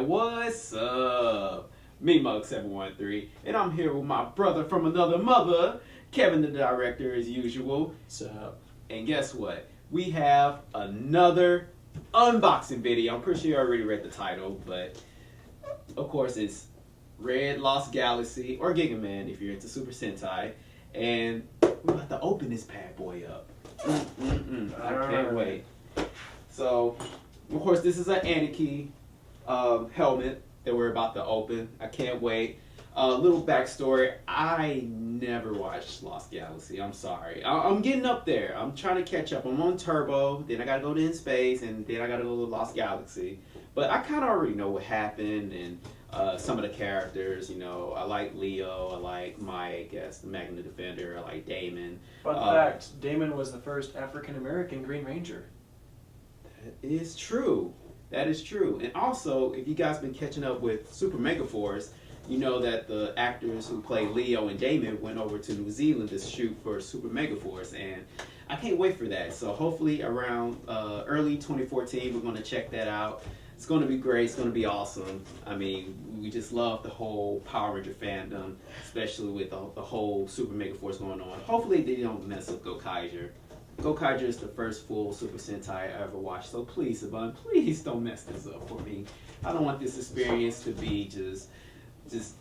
What's up? Me, Mug713, and I'm here with my brother from another mother, Kevin the director, as usual. What's up? And guess what? We have another unboxing video. I'm pretty sure you already read the title, but of course it's Red Lost Galaxy, or Giga Man if you're into Super Sentai. And we're about to open this bad boy up. I can't wait. So, of course, this is an Aniki helmet that we're about to open. I can't wait. Little backstory. I never watched Lost Galaxy. I'm sorry. I'm getting up there. I'm trying to catch up. I'm on Turbo. Then I got to go to In Space. And then I got to go to Lost Galaxy. But I kind of already know what happened. And some of the characters, you know. I like Leo. I like Mike as the Magna Defender. I like Damon. Fun fact, Damon was the first African-American Green Ranger. That is true. That is true. And also, if you guys been catching up with Super Mega Force, you know that the actors who play Leo and Damon went over to New Zealand to shoot for Super Mega Force, and I can't wait for that. So hopefully around early 2014, we're going to check that out. It's going to be great. It's going to be awesome. I mean, we just love the whole Power Ranger fandom, especially with the whole Super Mega Force going on. Hopefully they don't mess up Gokaiger. Gokaiger is the first full Super Sentai I ever watched, so please, Saban, please don't mess this up for me. I don't want this experience to be just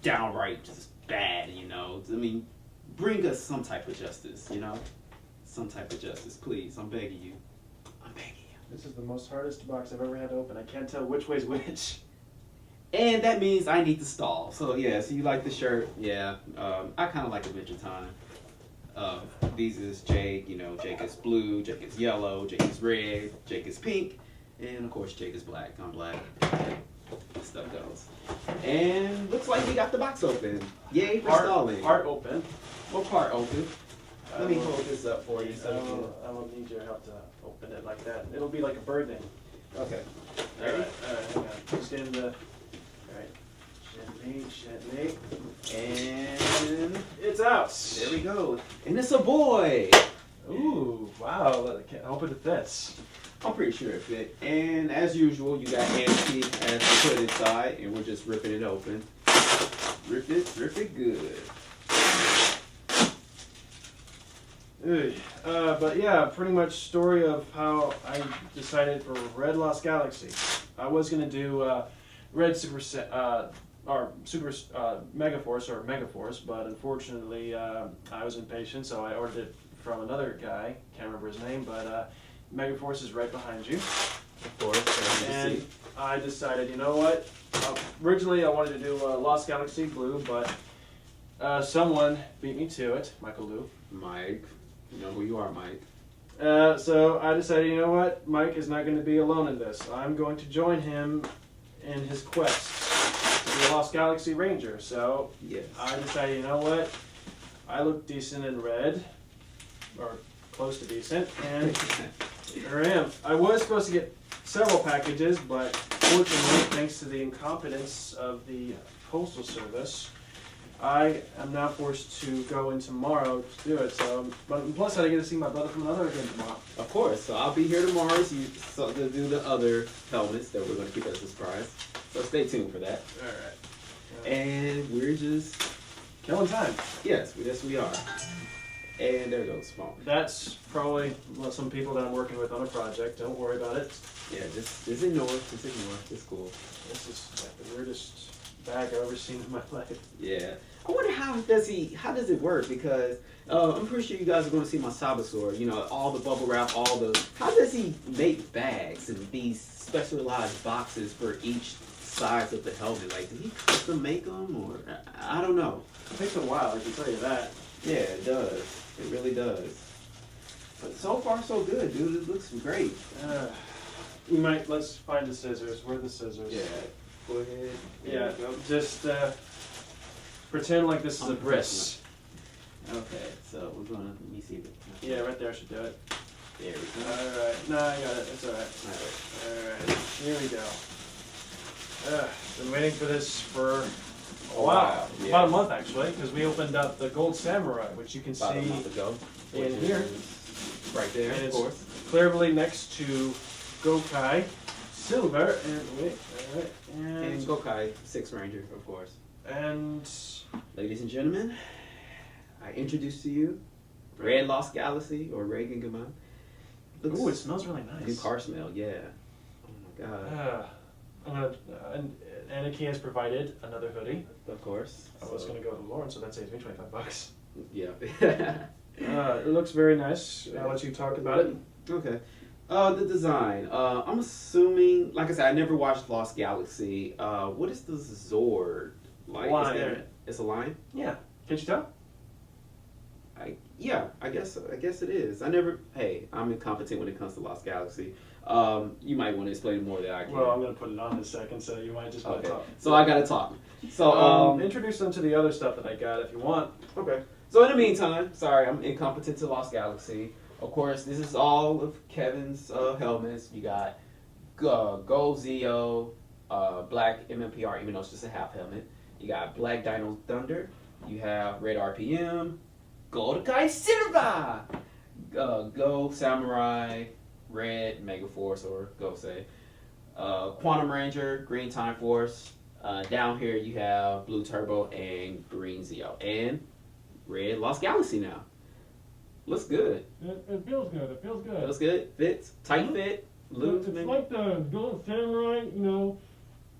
downright just bad, you know. I mean, bring us some type of justice, you know? Some type of justice, please. I'm begging you. I'm begging you. This is the most hardest box I've ever had to open. I can't tell which way's which. And that means I need to stall. So yeah, so you like the shirt? Yeah. I kind of like Adventure Time. These is Jake, you know, Jake is blue, Jake is yellow, Jake is red, Jake is pink, and of course Jake is black. I'm black. Stuff goes. And looks like we got the box open. Yay for stalling. Part open. What part open? Let me hold this up for you. I won't need your help to open it like that. It'll be like a birthing. Okay. Alright, hang on. Just in the... Alright. Gently. And It's out! there we go. And it's a boy! Ooh, wow. I hope it fits. I'm pretty sure it fit. And as usual, you got Anki as to put it inside, and we're just ripping it open. Rip it good. But yeah, pretty much story of how I decided for Red Lost Galaxy. I was gonna do Red Super Megaforce or Megaforce, but unfortunately I was impatient, so I ordered it from another guy. Can't remember his name, but Megaforce is right behind you. Of course. And I decided, you know what? Originally I wanted to do Lost Galaxy Blue, but someone beat me to it, Michael Liu. Mike. You know who you are, Mike. So I decided, you know what? Mike is not going to be alone in this. I'm going to join him in his quest to be a Lost Galaxy Ranger. So Yes. I decided, you know what? I look decent in red, or close to decent, and here I am. I was supposed to get several packages, but fortunately, thanks to the incompetence of the Postal Service, I am now forced to go in tomorrow to do it. So, but plus I get to see my brother from another again tomorrow. Of course. So I'll be here tomorrow to do the other helmets that we're going to keep as a surprise. So stay tuned for that. All right. And we're just... Killing time. Yes, we are. And there goes phone. That's probably some people that I'm working with on a project. Don't worry about it. Yeah, just ignore. Just ignore. It's cool. This is like the weirdest bag I've ever seen in my life. Yeah. I wonder how does it work? Because I'm pretty sure you guys are going to see my Sabasaur. You know, all the bubble wrap, how does he make bags and these specialized boxes for each size of the helmet? Like, did he custom make them, or I don't know. It takes a while, I can tell you that. Yeah, it does. It really does. But so far, so good, dude. It looks great. Let's find the scissors. Where are the scissors? Yeah. Go ahead. Yeah, just pretend like this is a bris. Okay, so we're gonna, let me see. Yeah, right there should do it. There we go. Alright, no, I got it. It's alright. Alright, here we go. Been waiting for this for a while. Yeah. About a month actually, because we opened up the Gold Samurai, which you can About a see month ago. in here. Right there, And of it's course. clearly next to Gokai silver, and wait, alright, And Gokai Six Ranger, of course. and Ladies and gentlemen, I introduce to you Red Lost Galaxy or Red Gingaman. ooh, it smells really New nice. car smell, yeah. Oh my god. I'm gonna, and Anarchy has provided another hoodie. Of course. I was gonna go to Lauren, so that saves me $25. Yeah. It looks very nice. I'll let you talk about it. Okay. The design. I'm assuming, like I said, I never watched Lost Galaxy. What is the Zord? Like, Lion. It's a lion? Yeah. Can't you tell? I guess it is. I'm incompetent when it comes to Lost Galaxy. You might want to explain more than I can. Well, I'm gonna put it on in a second, so you might just want to Okay. talk. So I gotta talk. So Introduce them to the other stuff that I got if you want. okay. So in the meantime, sorry, I'm incompetent to Lost Galaxy. Of course, this is all of Kevin's helmets. You got Gold Zeo, Black MMPR, even though it's just a half helmet. You got Black Dino Thunder. You have Red RPM, Gold Kai Silver, Go Samurai, Red Megaforce or Gosei, Quantum Ranger, Green Time Force. Down here you have Blue Turbo and Green Zeo, and Red Lost Galaxy now. Looks good. It feels good. It feels good. Looks good. Fits. Tight fit. Loose. It's like the Gold Samurai, you know,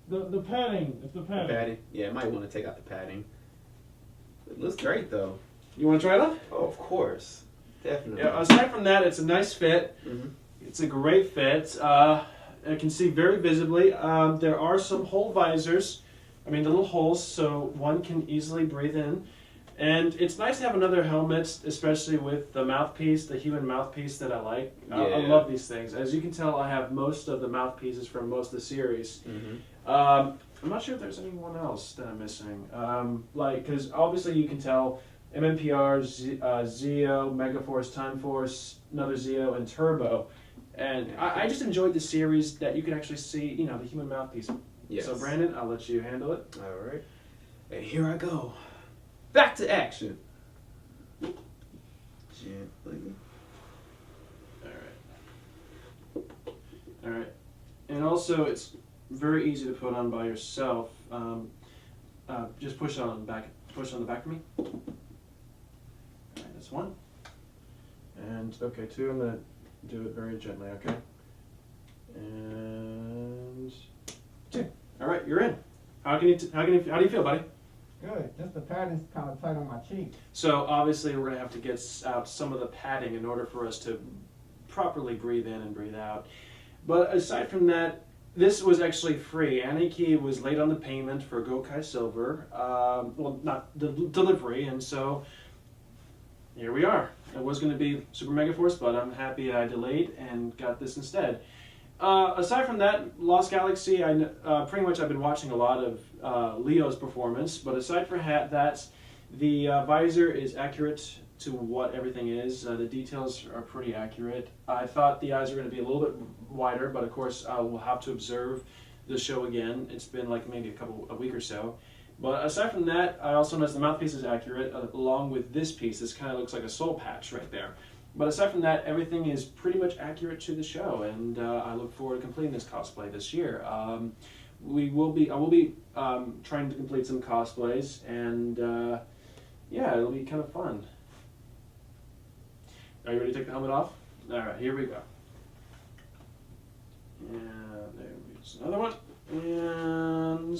the padding. It's the The padding. padding. Yeah, might want to take out the padding. It looks great though. You want to try it on? Oh, of course. Definitely. Yeah. Aside from that, it's a nice fit. Mhm. It's a great fit. I can see very visibly. There are some hole visors. I mean, the little holes, so one can easily breathe in. And it's nice to have another helmet, especially with the mouthpiece, the human mouthpiece that I like. I Yeah. love these things. As you can tell, I have most of the mouthpieces from most of the series. Mhm. I'm not sure if there's anyone else that I'm missing. Because obviously you can tell MMPR, Zeo, Megaforce, Time Force, another Zeo, and Turbo. And I just enjoyed the series that you can actually see, the human mouthpiece. Yes. So Brandon, I'll let you handle it. All right. And here I go. Back to action. Gently. All right. And also, it's very easy to put on by yourself. Just push it on the back. Push it on the back for me. All right, that's one. And okay, two. I'm gonna do it very gently. Okay. And two. All right, you're in. How do you feel, buddy? Good. Just the padding's kind of tight on my cheek. So obviously we're gonna have to get out some of the padding in order for us to properly breathe in and breathe out. But aside from that, this was actually free. Anarchy was late on the payment for Gokai Silver. Well, not the delivery, and so here we are. It was going to be Super Mega Force, but I'm happy I delayed and got this instead. Aside from that, Lost Galaxy, pretty much I've been watching a lot of Leo's performance, but aside from that, the visor is accurate to what everything is. The details are pretty accurate. I thought the eyes were going to be a little bit wider, but of course we'll have to observe the show again. It's been like maybe a week or so. But aside from that, I also noticed the mouthpiece is accurate, along with this piece. This kind of looks like a soul patch right there. But aside from that, everything is pretty much accurate to the show, and I look forward to completing this cosplay this year. I will be trying to complete some cosplays, and yeah, it'll be kind of fun. Are you ready to take the helmet off? All right, here we go. And there's another one, and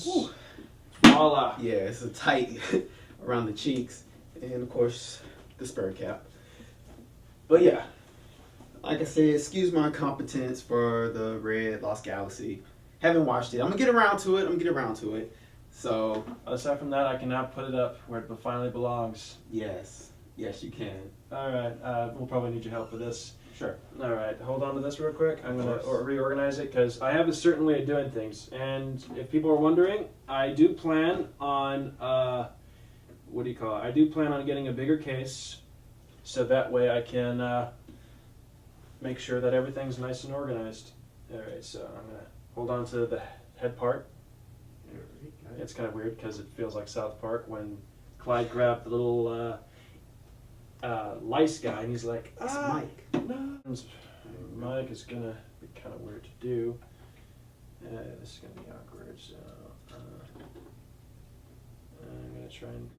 voila. Yeah, it's a tight around the cheeks, and of course the spur cap. But yeah, like I said, excuse my incompetence for the Red Lost Galaxy. Haven't watched it. I'm gonna get around to it. So Aside from that, I can now put it up where it finally belongs. yes, you can. All right, we'll probably need your help with this. Sure. All right, hold on to this real quick. I'm going Of to course. reorganize it because I have a certain way of doing things. And if people are wondering, I do plan on, what do you call it? I do plan on getting a bigger case so that way I can make sure that everything's nice and organized. All right, so I'm going to hold on to the head part. It's kind of weird because it feels like South Park when Clyde grabbed the little lice guy and he's like, It's Mike. no. Mike is gonna be kind of weird to do. This is gonna be awkward. So I'm gonna try and.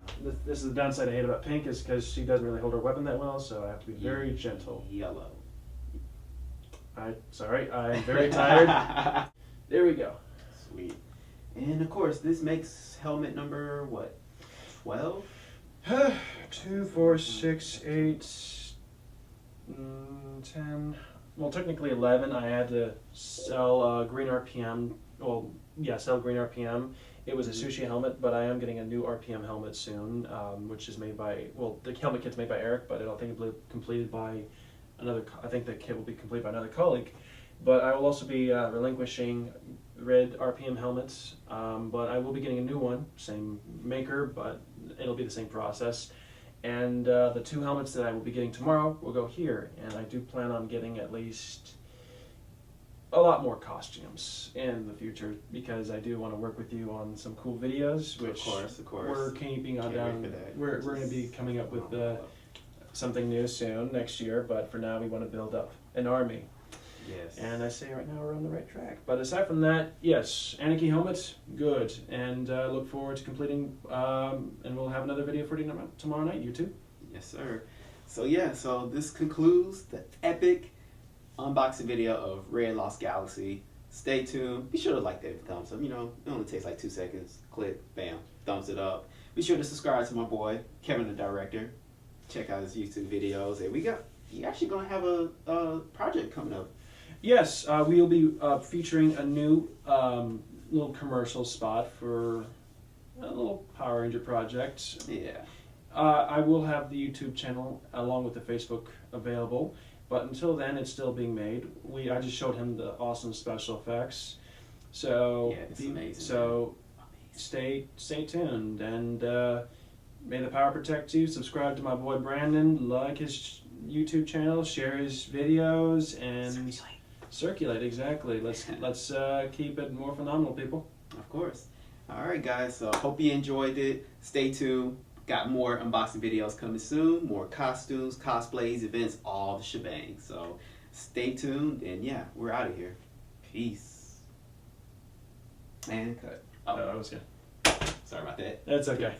This is the downside I hate about Pink is because she doesn't really hold her weapon that well, so I have to be very gentle. Yellow. Sorry, I'm very tired. There we go. Sweet. And of course, this makes helmet number what? 12? 2, 4, 6, 8, 10. Well, technically 11. I had to sell Green RPM. Well, yeah, sell Green RPM. It was a sushi helmet, but I am getting a new RPM helmet soon, which is made by, well, the helmet kit's made by Eric, but I don't think it'll be completed by another, I think the kit will be completed by another colleague. But I will also be relinquishing red RPM helmets, but I will be getting a new one, same maker, but it'll be the same process. And the 2 helmets that I will be getting tomorrow will go here, and I do plan on getting at least a lot more costumes in the future because I do want to work with you on some cool videos, which Of course. we're keeping on Can't wait down. for that. We're going to be coming up with something new soon next year, but for now we want to build up an army. Yes. And I say right now we're on the right track. But aside from that, yes, Anarchy helmets, good. And look forward to completing, and we'll have another video for you tomorrow night, YouTube. Yes, sir. So yeah, so this concludes the epic unboxing video of Red Lost Galaxy. Stay tuned. Be sure to like that thumbs up. You know, it only takes like 2 seconds. Click, bam, thumbs it up. Be sure to subscribe to my boy, Kevin the Director. Check out his YouTube videos. And you actually gonna have a project coming up. Yes, we'll be featuring a new little commercial spot for a little Power Ranger project. Yeah. I will have the YouTube channel along with the Facebook available, but until then, it's still being made. I just showed him the awesome special effects, so Yeah, it's amazing. So stay tuned, and may the power protect you. Subscribe to my boy Brandon, like his YouTube channel, share his videos, and circulate. Exactly. Let's keep it more phenomenal, people. Of course. All right, guys. So hope you enjoyed it. Stay tuned. Got more unboxing videos coming soon. More costumes, cosplays, events, all the shebang. So stay tuned. And yeah, we're out of here. Peace. And cut. Oh, that was good. Sorry about that. That's okay.